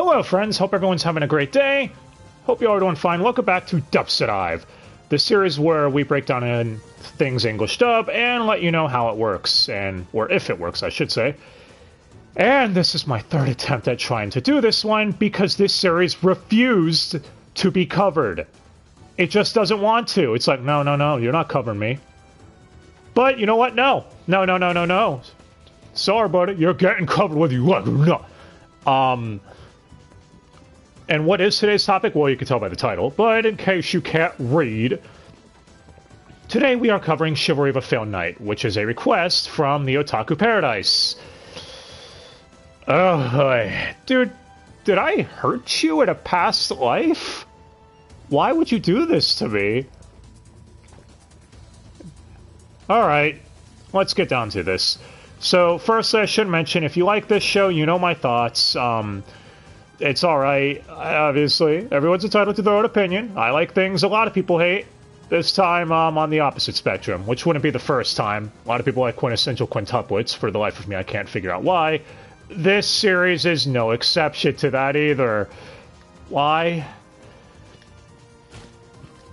Hello friends, hope everyone's having a great day. Hope you all are doing fine. Welcome back to Dubster, the series where we break down in things English dub and let you know how it works, or if it works, I should say. And this is my third attempt at trying to do this one because this series refused to be covered. It just doesn't want to. It's like, no, you're not covering me. But you know what? No. Sorry, buddy, you're getting covered whether you like it or not. And what is today's topic? Well, you can tell by the title, but in case you can't read, today we are covering Chivalry of a Failed Knight, which is a request from the Otaku Paradise. Oh, dude, did I hurt you in a past life? Why would you do this to me? Alright, let's get down to this. So, first I should mention, if you like this show, you know my thoughts. It's alright, obviously. Everyone's entitled to their own opinion. I like things a lot of people hate. This time, I'm on the opposite spectrum, which wouldn't be the first time. A lot of people like quintessential quintuplets. For the life of me, I can't figure out why. This series is no exception to that either. Why?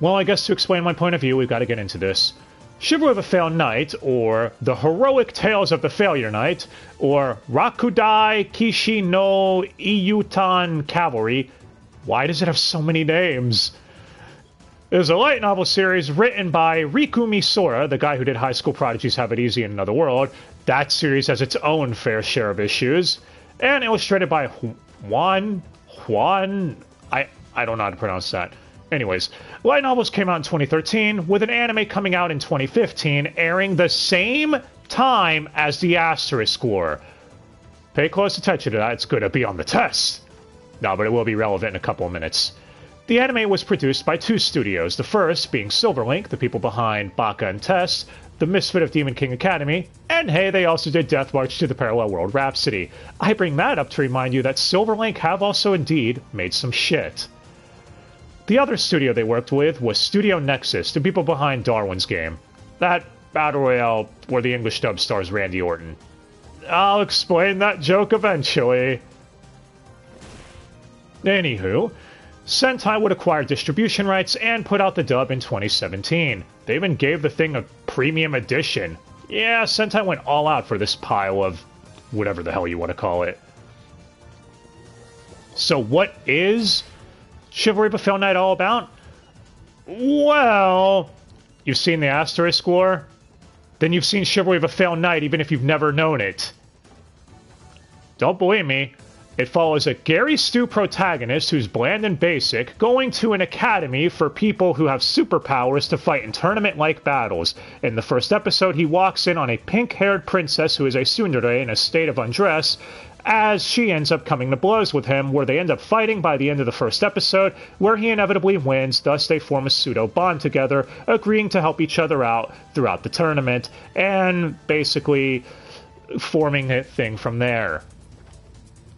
Well, I guess to explain my point of view, we've got to get into this. Chivalry of a Failed Knight, or The Heroic Tales of the Failure Knight, or Rakudai Kishi no Iyutan Cavalry. Why does it have so many names? It is a light novel series written by Riku Misora, the guy who did High School Prodigies Have It Easy in Another World. That series has its own fair share of issues. And illustrated by Juan, I don't know how to pronounce that. Anyways, light novels came out in 2013, with an anime coming out in 2015, airing the same time as the Asterisk War. Pay close attention to that, it's going to be on the test. No, but it will be relevant in a couple of minutes. The anime was produced by two studios, the first being Silverlink, the people behind Baka and Test, the misfit of Demon King Academy, and hey, they also did Death March to the Parallel World Rhapsody. I bring that up to remind you that Silverlink have also indeed made some shit. The other studio they worked with was Studio Nexus, the people behind Darwin's Game. That Battle Royale where the English dub stars Randy Orton. I'll explain that joke eventually. Anywho, Sentai would acquire distribution rights and put out the dub in 2017. They even gave the thing a premium edition. Yeah, Sentai went all out for this pile of whatever the hell you want to call it. So what is Chivalry of a Failed Knight all about? Well, you've seen the Asterisk War? Then you've seen Chivalry of a Failed Knight, even if you've never known it. Don't believe me. It follows a Gary Stu protagonist who's bland and basic, going to an academy for people who have superpowers to fight in tournament-like battles. In the first episode, he walks in on a pink-haired princess who is a tsundere in a state of undress, as she ends up coming to blows with him, where they end up fighting by the end of the first episode, where he inevitably wins, thus they form a pseudo-bond together, agreeing to help each other out throughout the tournament, and basically forming a thing from there.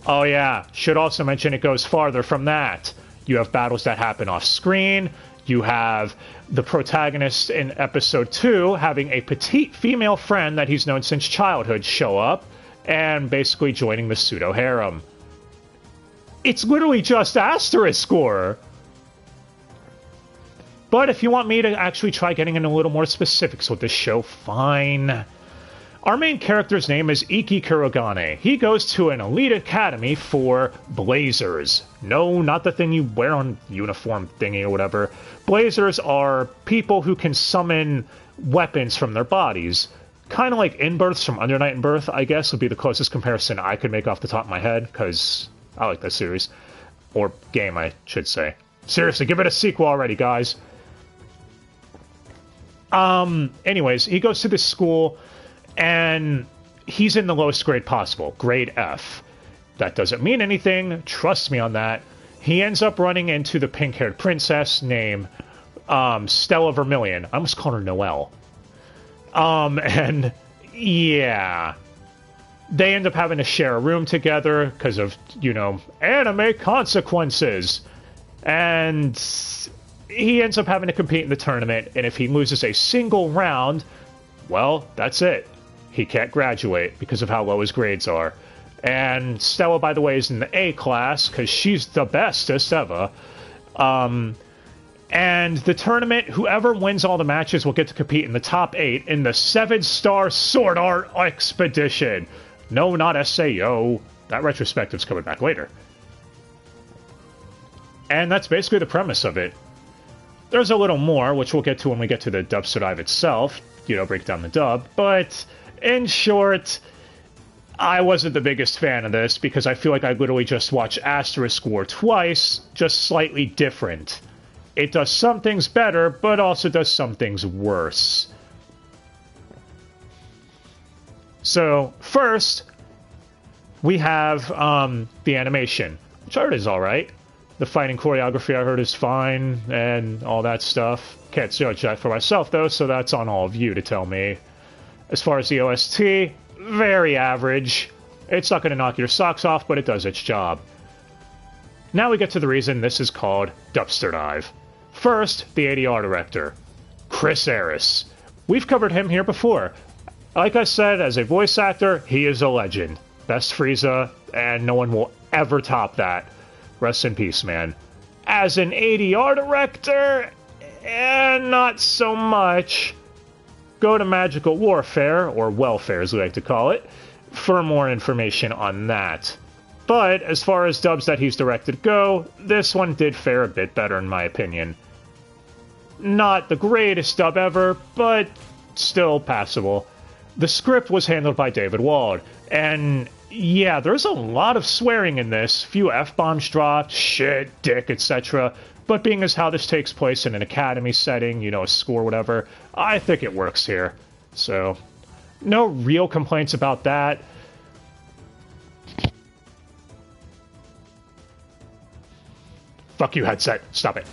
Oh yeah, should also mention it goes farther from that. You have battles that happen off-screen, you have the protagonist in episode 2 having a petite female friend that he's known since childhood show up, and basically joining the pseudo-harem. It's literally just Asterisk War! But if you want me to actually try getting into a little more specifics with this show, fine. Our main character's name is Ecchi Kurogane. He goes to an elite academy for blazers. No, not the thing you wear on uniform thingy or whatever. Blazers are people who can summon weapons from their bodies. Kind of like in-births from Under Night in Birth, I guess, would be the closest comparison I could make off the top of my head, because I like that series. Or game, I should say. Seriously, give it a sequel already, guys. Anyways, he goes to this school, and he's in the lowest grade possible, grade F. That doesn't mean anything, trust me on that. He ends up running into the pink-haired princess named Stella Vermilion. I almost called her Noelle. And yeah, they end up having to share a room together because of, you know, anime consequences. And he ends up having to compete in the tournament, and if he loses a single round, well, that's it. He can't graduate because of how low his grades are. And Stella, by the way, is in the A class, because she's the bestest ever. And the tournament, whoever wins all the matches will get to compete in the top 8 in the 7-star Sword Art Expedition. No, not SAO. That retrospective's coming back later. And that's basically the premise of it. There's a little more, which we'll get to when we get to the Dubster dive itself. You know, break down the dub. But, in short, I wasn't the biggest fan of this, because I feel like I literally just watched Asterisk War twice, just slightly different. It does some things better, but also does some things worse. So, first, we have the animation, which I heard is alright. The fighting choreography I heard is fine, and all that stuff. Can't judge that for myself, though, so that's on all of you to tell me. As far as the OST, very average. It's not going to knock your socks off, but it does its job. Now we get to the reason this is called Dubster Dive. First, the ADR director, Chris Harris. We've covered him here before. Like I said, as a voice actor, he is a legend. Best Frieza, and no one will ever top that. Rest in peace, man. As an ADR director, not so much. Go to Magical Warfare, or Welfare as we like to call it, for more information on that. But as far as dubs that he's directed go, this one did fare a bit better in my opinion. Not the greatest dub ever, but still passable. The script was handled by David Wald, and yeah, there's a lot of swearing in this, few F-bombs dropped, shit, dick, etc. But being as how this takes place in an academy setting, you know, a school or whatever, I think it works here. So, no real complaints about that. Fuck you, headset. Stop it.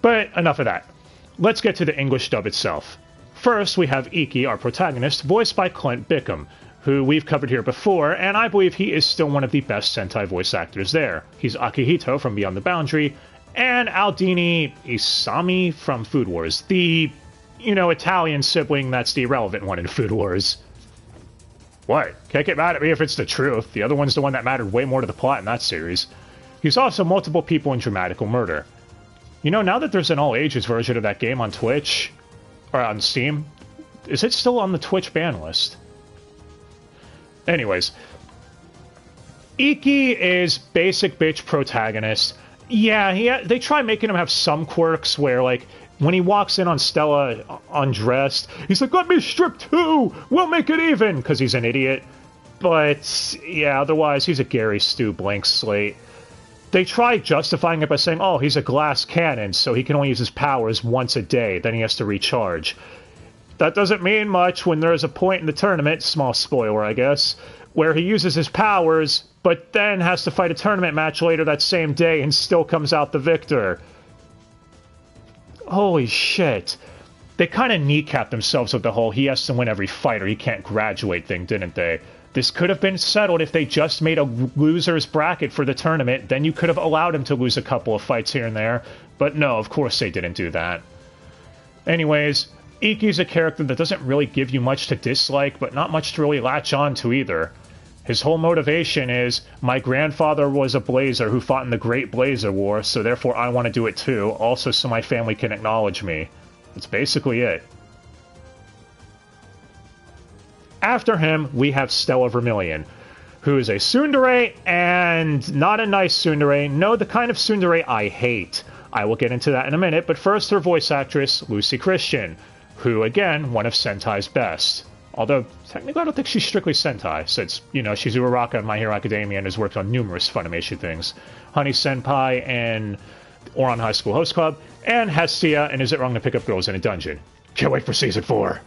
But enough of that. Let's get to the English dub itself. First, we have Ecchi, our protagonist, voiced by Clint Bickham, who we've covered here before, and I believe he is still one of the best Sentai voice actors there. He's Akihito from Beyond the Boundary, and Aldini Isami from Food Wars, the, you know, Italian sibling that's the irrelevant one in Food Wars. What? Can't get mad at me if it's the truth. The other one's the one that mattered way more to the plot in that series. He's also multiple people in Dramatical Murder. You know, now that there's an all-ages version of that game on Twitch, or on Steam, is it still on the Twitch ban list? Anyways, Ecchi is basic bitch protagonist. Yeah, they try making him have some quirks where, like, when he walks in on Stella undressed, he's like, let me strip too! We'll make it even! Because he's an idiot. But, yeah, otherwise, he's a Gary Stu blank slate. They try justifying it by saying, oh, he's a glass cannon, so he can only use his powers once a day, then he has to recharge. That doesn't mean much when there's a point in the tournament, small spoiler I guess, where he uses his powers, but then has to fight a tournament match later that same day and still comes out the victor. Holy shit. They kind of kneecapped themselves with the whole he has to win every fight or he can't graduate thing, didn't they? This could have been settled if they just made a loser's bracket for the tournament, then you could have allowed him to lose a couple of fights here and there. But no, of course they didn't do that. Anyways, Ecchi's a character that doesn't really give you much to dislike, but not much to really latch on to either. His whole motivation is, my grandfather was a blazer who fought in the Great Blazer War, so therefore I want to do it too, also so my family can acknowledge me. That's basically it. After him, we have Stella Vermilion, who is a tsundere, and not a nice tsundere. No, the kind of tsundere I hate. I will get into that in a minute, but first her voice actress, Lucy Christian, who, again, one of Sentai's best. Although, technically I don't think she's strictly Sentai, since, you know, she's Uraraka in My Hero Academia and has worked on numerous Funimation things. Honey Senpai and Ouran High School Host Club, and Hestia and Is It Wrong to Pick Up Girls in a Dungeon. Can't wait for Season 4!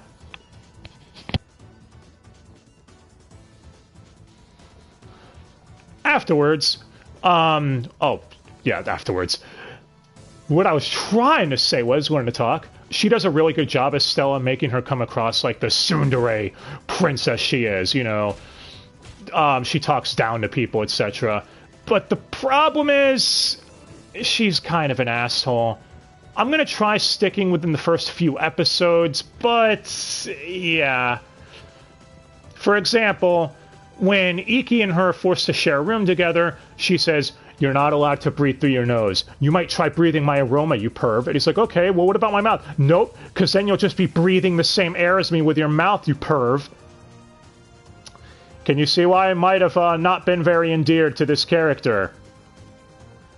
Afterwards, afterwards. What I was trying to say was, wanted to talk, she does a really good job as Stella, making her come across like the tsundere princess she is, you know. She talks down to people, etc. But the problem is, she's kind of an asshole. I'm gonna try sticking within the first few episodes, but, yeah. For example, When Ikki and her are forced to share a room together, she says, "You're not allowed to breathe through your nose. You might try breathing my aroma, you perv." And he's like, "Okay, well, what about my mouth?" "Nope, because then you'll just be breathing the same air as me with your mouth, you perv." Can you see why I might have not been very endeared to this character?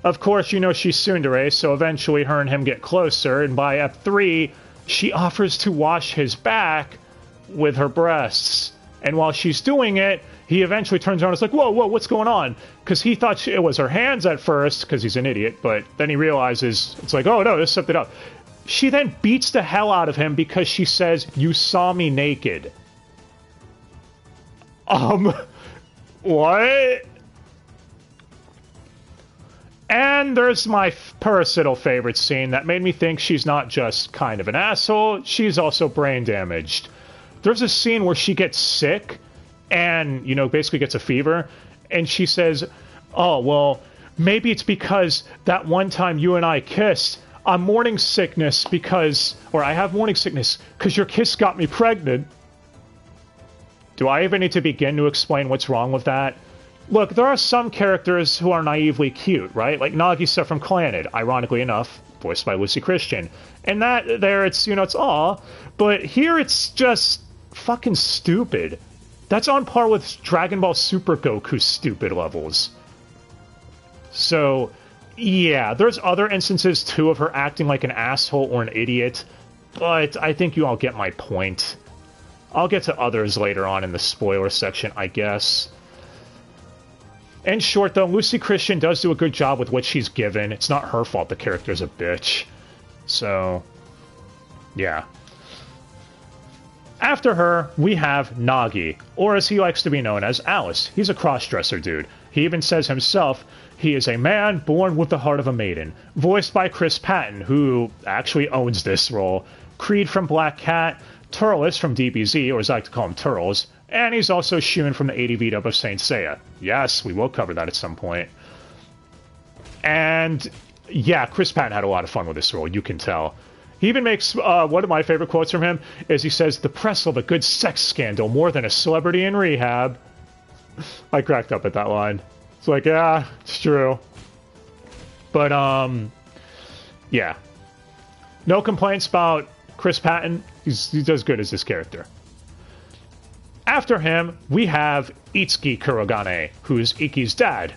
Of course, you know she's tsundere, so eventually her and him get closer, and by Ep 3, she offers to wash his back with her breasts. And while she's doing it, he eventually turns around and is like, "Whoa, whoa, what's going on?" Because he thought it was her hands at first, because he's an idiot, but then he realizes, it's like, oh no, this stepped it up. She then beats the hell out of him because she says, "You saw me naked." What? And there's my personal favorite scene that made me think she's not just kind of an asshole, she's also brain damaged. There's a scene where she gets sick and, you know, basically gets a fever, and she says, "Oh, well, maybe it's because that one time you and I kissed. I'm morning sickness because, or I have morning sickness because your kiss got me pregnant." Do I even need to begin to explain what's wrong with that? Look, there are some characters who are naively cute, right? Like Nagisa from Clannad, ironically enough, voiced by Lucy Christian. And that, there, it's, you know, it's aw. But here it's just fucking stupid. That's on par with Dragon Ball Super Goku's stupid levels. So, yeah, there's other instances, too, of her acting like an asshole or an idiot. But I think you all get my point. I'll get to others later on in the spoiler section, I guess. In short, though, Lucy Christian does do a good job with what she's given. It's not her fault the character's a bitch. So, yeah. After her, we have Nagi, or as he likes to be known as, Alice. He's a cross-dresser dude. He even says himself, he is a man born with the heart of a maiden. Voiced by Chris Patton, who actually owns this role. Creed from Black Cat, Turles from DBZ, or as I like to call him, Turles, and he's also Shun from the ADV dub of Saint Seiya. Yes, we will cover that at some point. And yeah, Chris Patton had a lot of fun with this role, you can tell. He even makes, one of my favorite quotes from him is he says, "The press love a good sex scandal more than a celebrity in rehab." I cracked up at that line. It's like, yeah, it's true. But, yeah. No complaints about Chris Patton. He does good as this character. After him, we have Itsuki Kurogane, who's Ikki's dad.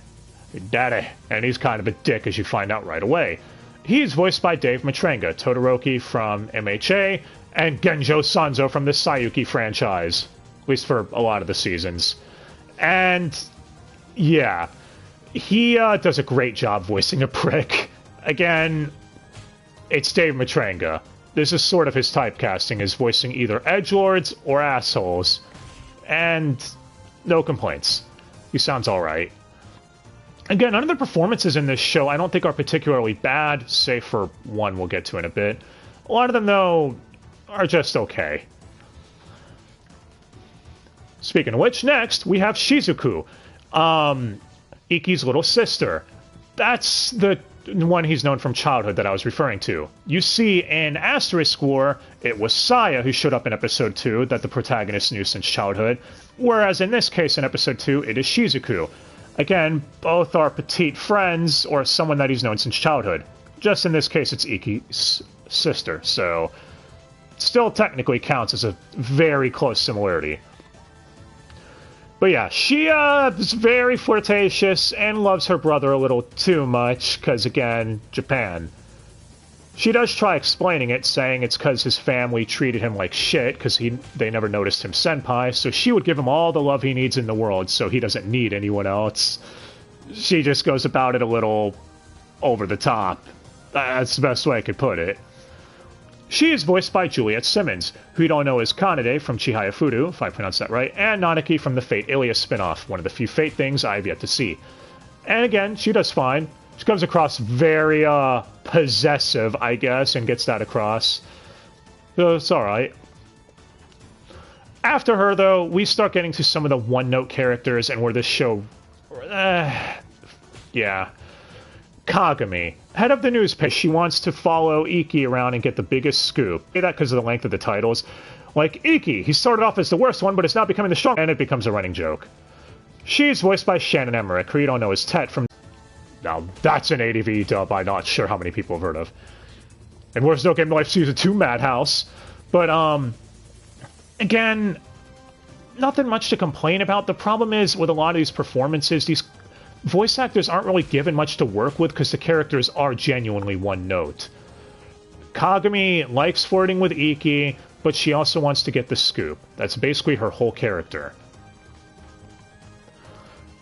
Daddy. And he's kind of a dick, as you find out right away. He's voiced by Dave Matrenga, Todoroki from MHA, and Genjo Sanzo from the Sayuki franchise. At least for a lot of the seasons. And, yeah. He does a great job voicing a prick. Again, it's Dave Matrenga. This is sort of his typecasting, is voicing either edgelords or assholes. And no complaints. He sounds alright. Again, none of the performances in this show I don't think are particularly bad, save for one we'll get to in a bit. A lot of them, though, are just okay. Speaking of which, next, we have Shizuku. Ikki's little sister. That's the one he's known from childhood that I was referring to. You see, in Asterisk War, it was Saya who showed up in Episode 2 that the protagonist knew since childhood, whereas in this case, in Episode 2, it is Shizuku. Again, both are petite friends, or someone that he's known since childhood. Just in this case, it's Ikki's sister, so still technically counts as a very close similarity. But yeah, she is very flirtatious and loves her brother a little too much, because again, Japan. She does try explaining it, saying it's because his family treated him like shit, because they never noticed him senpai, so she would give him all the love he needs in the world, so he doesn't need anyone else. She just goes about it a little over the top. That's the best way I could put it. She is voiced by Juliet Simmons, who you don't know as Kanade from Chihaya Furu, if I pronounced that right, and Nanaki from the Fate Ilias spinoff, one of the few Fate things I've yet to see. And again, she does fine. She comes across very, possessive, I guess, and gets that across. So it's alright. After her, though, we start getting to some of the one-note characters and where this show... yeah. Kagami, head of the newspaper. She wants to follow Ikki around and get the biggest scoop. I say that because of the length of the titles. Like, Ikki, he started off as the worst one, but is now becoming the strong, and it becomes a running joke. She's voiced by Shannon Emmerich, who you don't know as Tet from... Now, that's an ADV dub I'm not sure how many people have heard of. And Where's No Game Life Season 2 Madhouse. But, again, nothing much to complain about. The problem is, with a lot of these performances, these voice actors aren't really given much to work with because the characters are genuinely one note. Kagami likes flirting with Ikki, but she also wants to get the scoop. That's basically her whole character.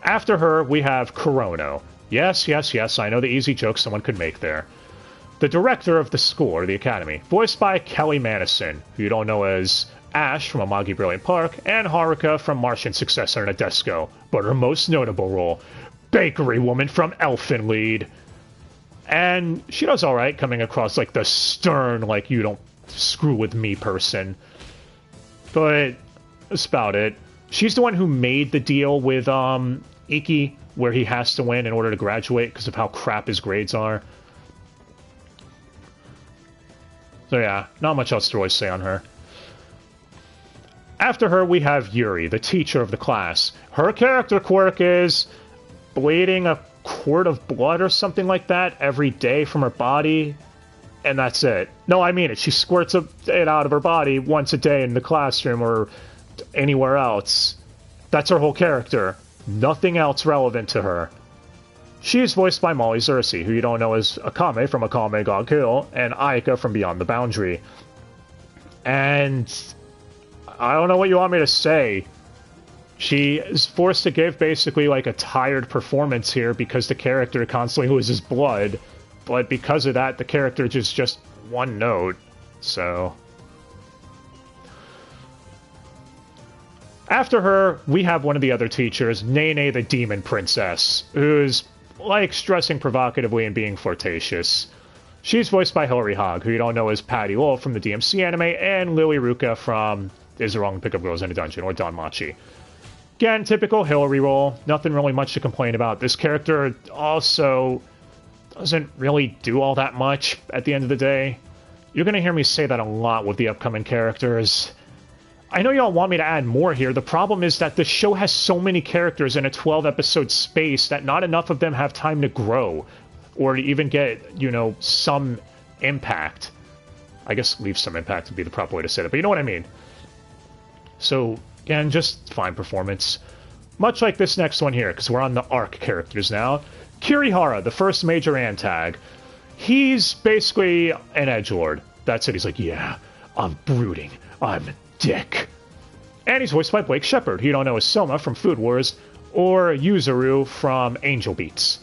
After her, we have Corrado. Yes, yes, yes, I know the easy joke someone could make there. The director of the school, or the academy, voiced by Kelly Madison, who you don't know as Ash from Amagi Brilliant Park, and Haruka from Martian Successor Nadesco, but her most notable role, Bakery Woman from Elfen Lied. And she does alright, coming across like the stern, like, you don't screw with me person. But that's about it. She's the one who made the deal with Ikki, where he has to win in order to graduate because of how crap his grades are. So yeah, not much else to really say on her. After her, we have Yuri, the teacher of the class. Her character quirk is bleeding a quart of blood or something like that every day from her body, and that's it. No, I mean it. She squirts it out of her body once a day in the classroom or anywhere else. That's her whole character. Nothing else relevant to her. She is voiced by Molly Zersi, who you don't know as Akame from Akame ga Kill, and Aika from Beyond the Boundary. And I don't know what you want me to say. She is forced to give basically like a tired performance here because the character constantly loses blood, but because of that, the character is just one note, so... After her, we have one of the other teachers, Nene the Demon Princess, who's likes dressing provocatively and being flirtatious. She's voiced by Hilary Hogg, who you don't know as Patty Lowell from the DMC anime, and Lily Ruka from Is It Wrong to Pick Up Girls in a Dungeon, or Danmachi. Again, typical Hilary role, nothing really much to complain about. This character also doesn't really do all that much at the end of the day. You're going to hear me say that a lot with the upcoming characters. I know y'all want me to add more here. The problem is that the show has so many characters in a 12-episode space that not enough of them have time to grow or to even get, you know, some impact. I guess leave some impact would be the proper way to say it, but you know what I mean. So, again, just fine performance. Much like this next one here, because we're on the arc characters now. Kirihara, the first major antag. He's basically an edgelord. That's it. He's like, yeah, I'm brooding. I'm dick. And he's voiced by Blake Shepard, who you don't know as Soma from Food Wars, or Yuzuru from Angel Beats.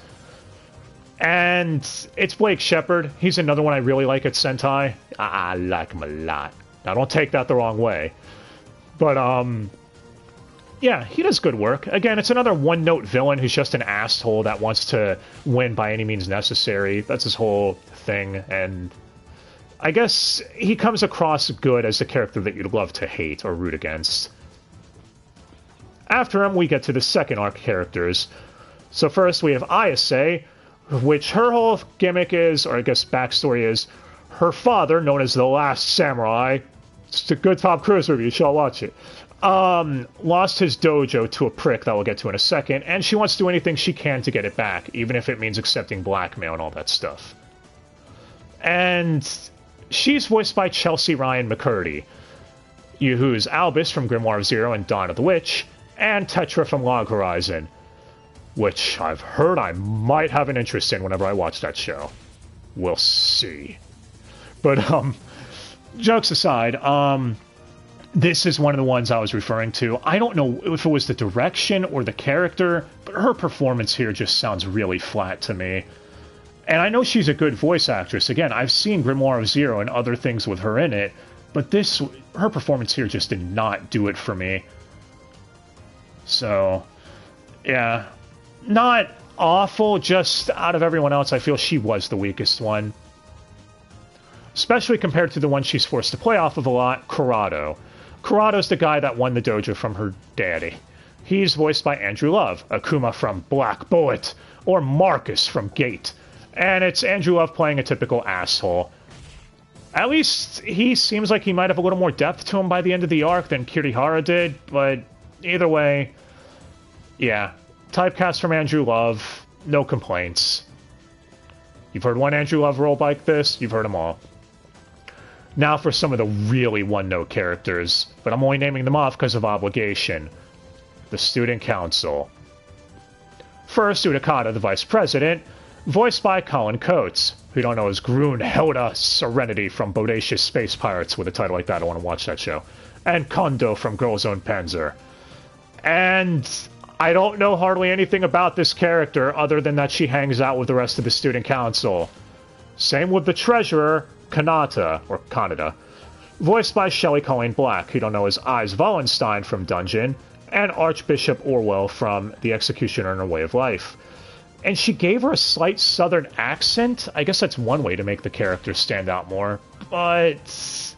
And it's Blake Shepard. He's another one I really like at Sentai. I like him a lot. Now, don't take that the wrong way. But, yeah, he does good work. Again, it's another one-note villain who's just an asshole that wants to win by any means necessary. That's his whole thing, and I guess he comes across good as the character that you'd love to hate or root against. After him, we get to the second arc characters. So first, we have Ayase, which her whole gimmick is, or I guess backstory is, her father, known as the Last Samurai, it's a good Tom Cruise movie, you should all watch it, lost his dojo to a prick that we'll get to in a second, and she wants to do anything she can to get it back, even if it means accepting blackmail and all that stuff. And she's voiced by Chelsea Ryan McCurdy, who's Albus from Grimoire of Zero and Dawn of the Witch, and Tetra from Log Horizon, which I've heard I might have an interest in whenever I watch that show. We'll see. But, jokes aside, this is one of the ones I was referring to. I don't know if it was the direction or the character, but her performance here just sounds really flat to me. And I know she's a good voice actress. Again, I've seen Grimoire of Zero and other things with her in it, but her performance here just did not do it for me. So, yeah, not awful, just out of everyone else, I feel she was the weakest one. Especially compared to the one she's forced to play off of a lot, Corrado. Corrado's the guy that won the dojo from her daddy. He's voiced by Andrew Love, Akuma from Black Bullet, or Marcus from Gate. And it's Andrew Love playing a typical asshole. At least he seems like he might have a little more depth to him by the end of the arc than Kirihara did, but either way, yeah, typecast from Andrew Love, no complaints. You've heard one Andrew Love role like this, you've heard them all. Now for some of the really one-note characters, but I'm only naming them off because of obligation. The Student Council. First, Utakata, the Vice President, voiced by Colin Coates, who don't know as Grunhilda Serenity from Bodacious Space Pirates. With a title like that, I want to watch that show. And Kondo from Girls Own Panzer. And I don't know hardly anything about this character other than that she hangs out with the rest of the Student Council. Same with the Treasurer, Kanata, voiced by Shelley Colleen Black, who don't know as Eyes Wallenstein from Dungeon, and Archbishop Orwell from The Executioner and Her Way of Life. And she gave her a slight southern accent. I guess that's one way to make the character stand out more. But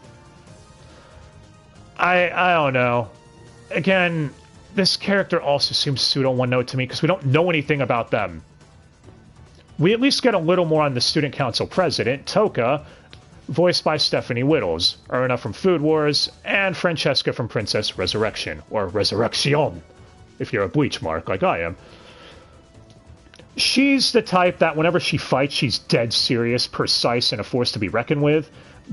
I don't know. Again, this character also seems pseudo one-note to me because we don't know anything about them. We at least get a little more on the Student Council President, Toka, voiced by Stephanie Whittles, Erna from Food Wars, and Francesca from Princess Resurrection, or Resurrection, if you're a Bleach mark like I am. She's the type that whenever she fights, she's dead serious, precise, and a force to be reckoned with.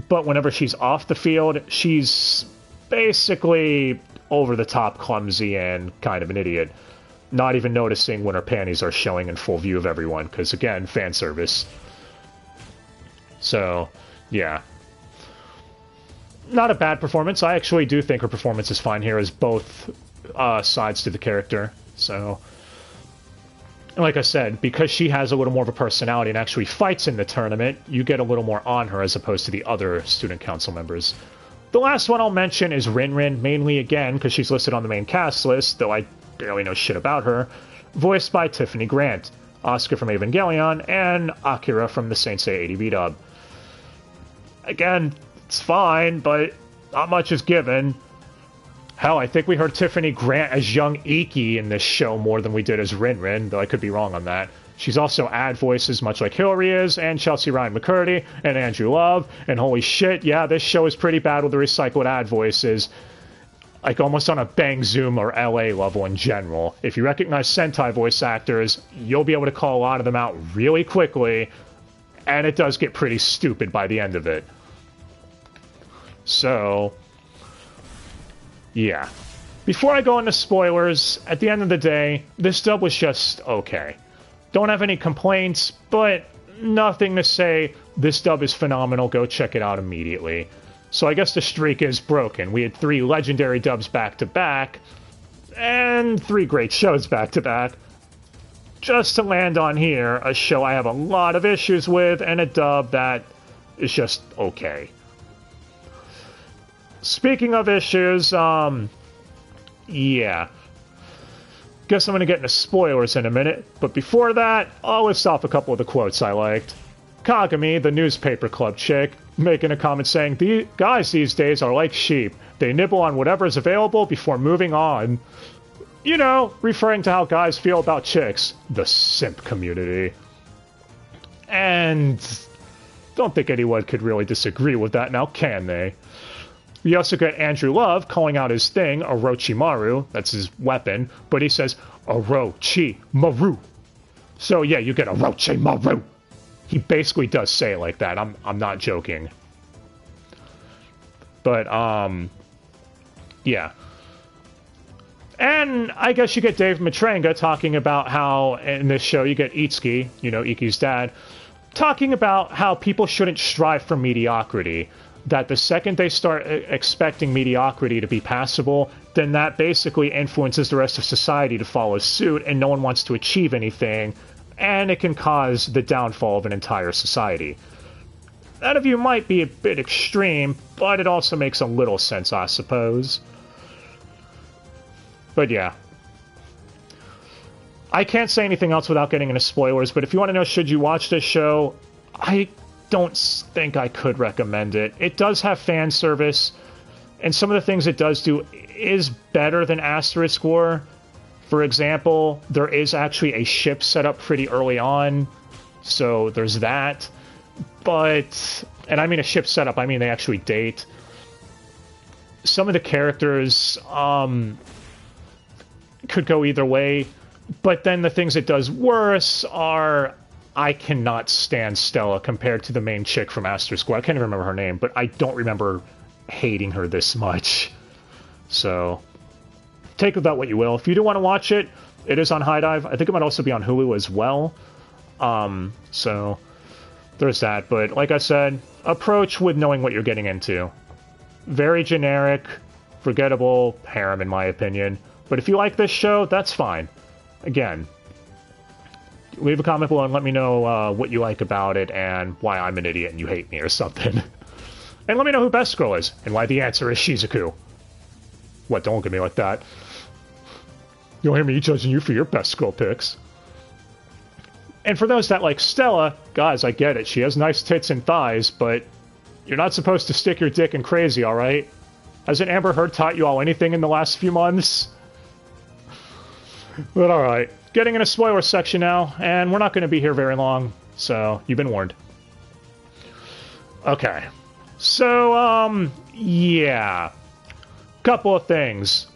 But whenever she's off the field, she's basically over-the-top clumsy and kind of an idiot. Not even noticing when her panties are showing in full view of everyone, because, again, fan service. So, yeah. Not a bad performance. I actually do think her performance is fine here as both sides to the character. So, like I said, because she has a little more of a personality and actually fights in the tournament, you get a little more on her as opposed to the other Student Council members. The last one I'll mention is Rin, mainly again because she's listed on the main cast list, though I barely know shit about her, voiced by Tiffany Grant, Asuka from Evangelion, and Akira from the Saint Seiya 80 V-dub. Again, it's fine, but not much is given. Hell, I think we heard Tiffany Grant as young Ecchi in this show more than we did as Rin, though I could be wrong on that. She's also ad voices, much like Hillary is, and Chelsea Ryan McCurdy, and Andrew Love, and holy shit, yeah, this show is pretty bad with the recycled ad voices. Like, almost on a Bang Zoom or LA level in general. If you recognize Sentai voice actors, you'll be able to call a lot of them out really quickly, and it does get pretty stupid by the end of it. So, yeah. Before I go into spoilers, at the end of the day, this dub was just okay. Don't have any complaints, but nothing to say, this dub is phenomenal, go check it out immediately. So I guess the streak is broken. We had 3 legendary dubs back-to-back, and 3 great shows back-to-back. Just to land on here, a show I have a lot of issues with, and a dub that is just okay. Speaking of issues, yeah. Guess I'm going to get into spoilers in a minute, but before that, I'll list off a couple of the quotes I liked. Kagami, the newspaper club chick, making a comment saying, "The guys these days are like sheep. They nibble on whatever is available before moving on." You know, referring to how guys feel about chicks. The simp community. And don't think anyone could really disagree with that now, can they? We also get Andrew Love calling out his thing, Orochimaru, that's his weapon, but he says, Orochimaru. So yeah, you get Orochimaru. He basically does say it like that, I'm not joking. But, yeah. And I guess you get Dave Matranga talking about how, in this show, you get Itsuki, you know, Ikki's dad, talking about how people shouldn't strive for mediocrity. That the second they start expecting mediocrity to be passable, then that basically influences the rest of society to follow suit, and no one wants to achieve anything, and it can cause the downfall of an entire society. That view might be a bit extreme, but it also makes a little sense, I suppose. But yeah. I can't say anything else without getting into spoilers, but if you want to know should you watch this show, I don't think I could recommend it. It does have fan service, and some of the things it does do is better than Asterisk War. For example, there is actually a ship set up pretty early on, so there's that. But, and I mean a ship setup, I mean they actually date. Some of the characters could go either way. But then the things it does worse are... I cannot stand Stella compared to the main chick from Asterisk War. I can't even remember her name, but I don't remember hating her this much. So, take with that what you will. If you do want to watch it, it is on High Dive. I think it might also be on Hulu as well. So, there's that. But like I said, approach with knowing what you're getting into. Very generic, forgettable harem in my opinion. But if you like this show, that's fine. Again, leave a comment below and let me know what you like about it and why I'm an idiot and you hate me or something. And let me know who Best Girl is and why the answer is Shizuku. What, don't look at me like that. You'll hear me judging you for your Best Girl picks. And for those that like Stella, guys, I get it. She has nice tits and thighs, but you're not supposed to stick your dick in crazy, alright? Hasn't Amber Heard taught you all anything in the last few months? But alright. Getting in a spoiler section now, and we're not going to be here very long, so you've been warned. Okay. So, yeah. Couple of things.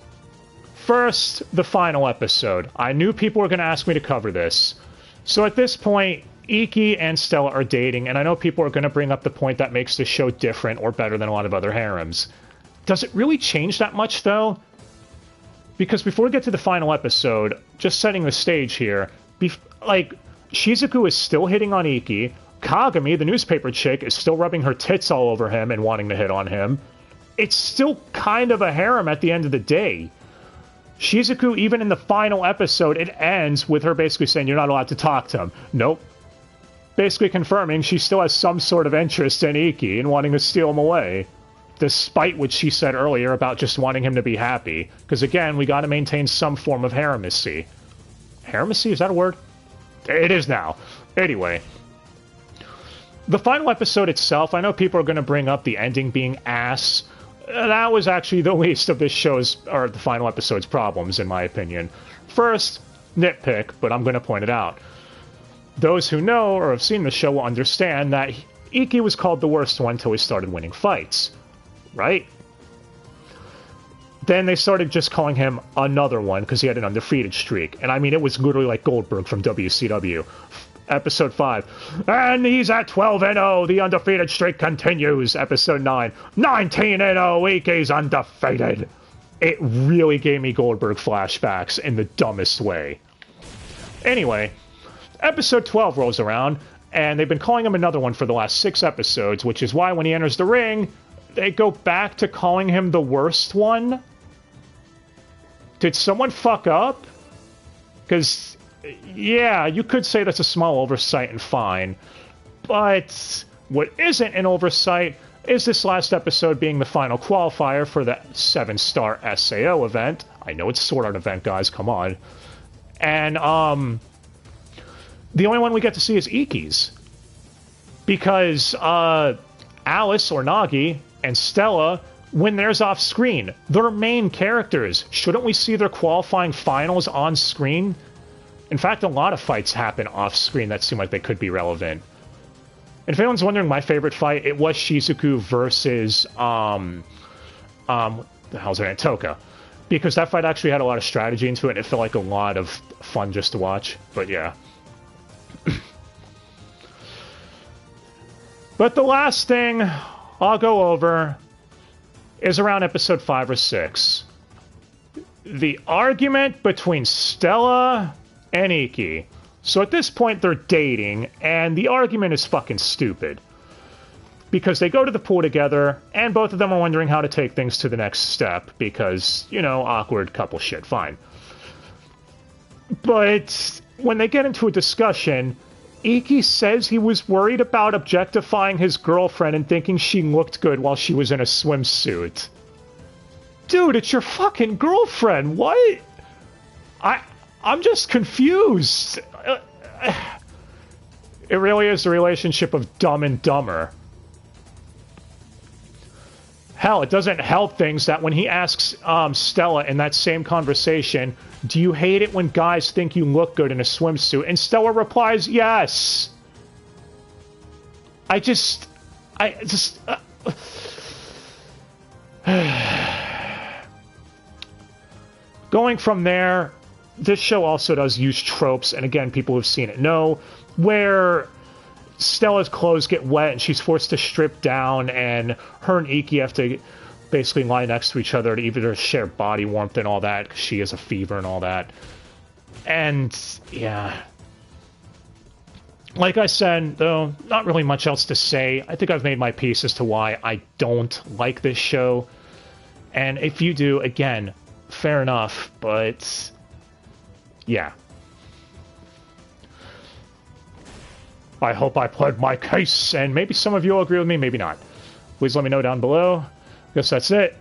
First, the final episode. I knew people were going to ask me to cover this. So at this point, Ecchi and Stella are dating, and I know people are going to bring up the point that makes this show different or better than a lot of other harems. Does it really change that much, though? Because before we get to the final episode, just setting the stage here, Shizuku is still hitting on Ecchi, Kagami, the newspaper chick, is still rubbing her tits all over him and wanting to hit on him. It's still kind of a harem at the end of the day. Shizuku, even in the final episode, it ends with her basically saying, you're not allowed to talk to him. Nope. Basically confirming she still has some sort of interest in Ecchi and wanting to steal him away. Despite what she said earlier about just wanting him to be happy. Because again, we gotta maintain some form of haremacy. Haremacy? Is that a word? It is now. Anyway. The final episode itself, I know people are gonna bring up the ending being ass. That was actually the least of this show's, or the final episode's problems, in my opinion. First, nitpick, but I'm gonna point it out. Those who know or have seen the show will understand that Ecchi was called the worst one until he started winning fights. Right? Then they started just calling him another one because he had an undefeated streak. And I mean, it was literally like Goldberg from WCW. Episode 5. And he's at 12-0. The undefeated streak continues. Episode 9. 19-0. Ecchi's undefeated. It really gave me Goldberg flashbacks in the dumbest way. Anyway, episode 12 rolls around, and they've been calling him another one for the last 6 episodes, which is why when he enters the ring, they go back to calling him the worst one? Did someone fuck up? Because, yeah, you could say that's a small oversight and fine. But what isn't an oversight is this last episode being the final qualifier for the 7-star SAO event. I know it's Sword Art event, guys, come on. And, the only one we get to see is Ecchi's. Because, Alice, or Nagi, and Stella, when theirs off screen, they're main characters. Shouldn't we see their qualifying finals on screen? In fact, a lot of fights happen off screen that seem like they could be relevant. And if anyone's wondering my favorite fight, it was Shizuku versus, what the hell's her name? Toka. Because that fight actually had a lot of strategy into it, and it felt like a lot of fun just to watch. But yeah. But the last thing I'll go over is around episode 5 or 6. The argument between Stella and Ecchi. So at this point, they're dating, and the argument is fucking stupid. Because they go to the pool together, and both of them are wondering how to take things to the next step, because, you know, awkward couple shit, fine. But when they get into a discussion, Ecchi says he was worried about objectifying his girlfriend and thinking she looked good while she was in a swimsuit. Dude, it's your fucking girlfriend, what? I'm just confused. It really is the relationship of Dumb and Dumber. Hell, it doesn't help things that when he asks Stella in that same conversation, do you hate it when guys think you look good in a swimsuit? And Stella replies, yes. Going from there, this show also does use tropes, and again, people who've seen it know, where Stella's clothes get wet and she's forced to strip down, and her and Ecchi have to basically lie next to each other to either share body warmth and all that, because she has a fever and all that. And, yeah. Like I said, though, not really much else to say. I think I've made my piece as to why I don't like this show. And if you do, again, fair enough, but yeah. I hope I pled my case, and maybe some of you will agree with me, maybe not. Please let me know down below. I guess that's it.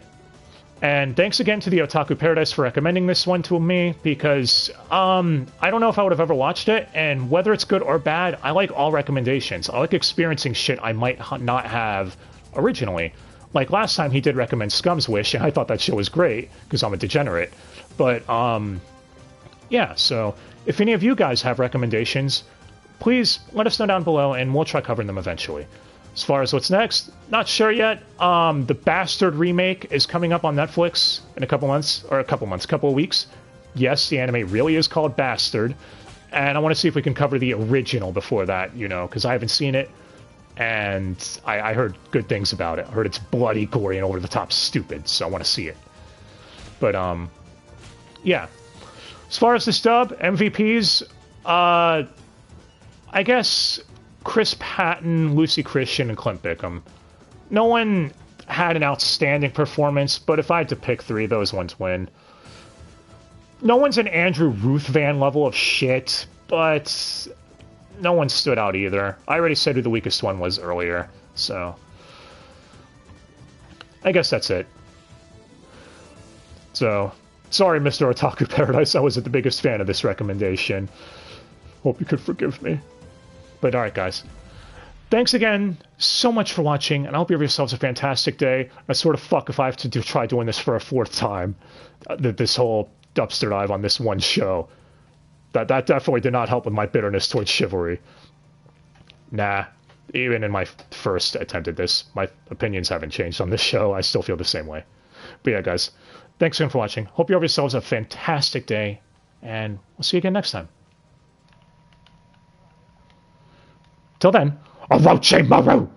And thanks again to the Otaku Paradise for recommending this one to me, because I don't know if I would have ever watched it, and whether it's good or bad, I like all recommendations. I like experiencing shit I might not have originally. Like last time he did recommend Scum's Wish, and I thought that show was great, because I'm a degenerate. But, yeah, so if any of you guys have recommendations, please let us know down below, and we'll try covering them eventually. As far as what's next, not sure yet. The Bastard remake is coming up on Netflix in a couple of weeks. Yes, the anime really is called Bastard, and I want to see if we can cover the original before that, you know, because I haven't seen it, and I heard good things about it. I heard it's bloody, gory, and over-the-top stupid, so I want to see it. But, yeah. As far as this dub, MVPs, I guess Chris Patton, Lucy Christian, and Clint Bickham. No one had an outstanding performance, but if I had to pick three, those ones win. No one's an Andrew Ruthvan level of shit, but no one stood out either. I already said who the weakest one was earlier, so I guess that's it. So, sorry, Mr. Otaku Paradise, I wasn't the biggest fan of this recommendation. Hope you could forgive me. But alright, guys. Thanks again so much for watching, and I hope you have yourselves a fantastic day. I sort of fuck if I have to try doing this for a fourth time. This whole Dubster dive on this one show. That definitely did not help with my bitterness towards Chivalry. Nah. Even in my first attempt at this, my opinions haven't changed on this show. I still feel the same way. But yeah, guys. Thanks again for watching. Hope you have yourselves a fantastic day, and we'll see you again next time. Till then, Orochimaru!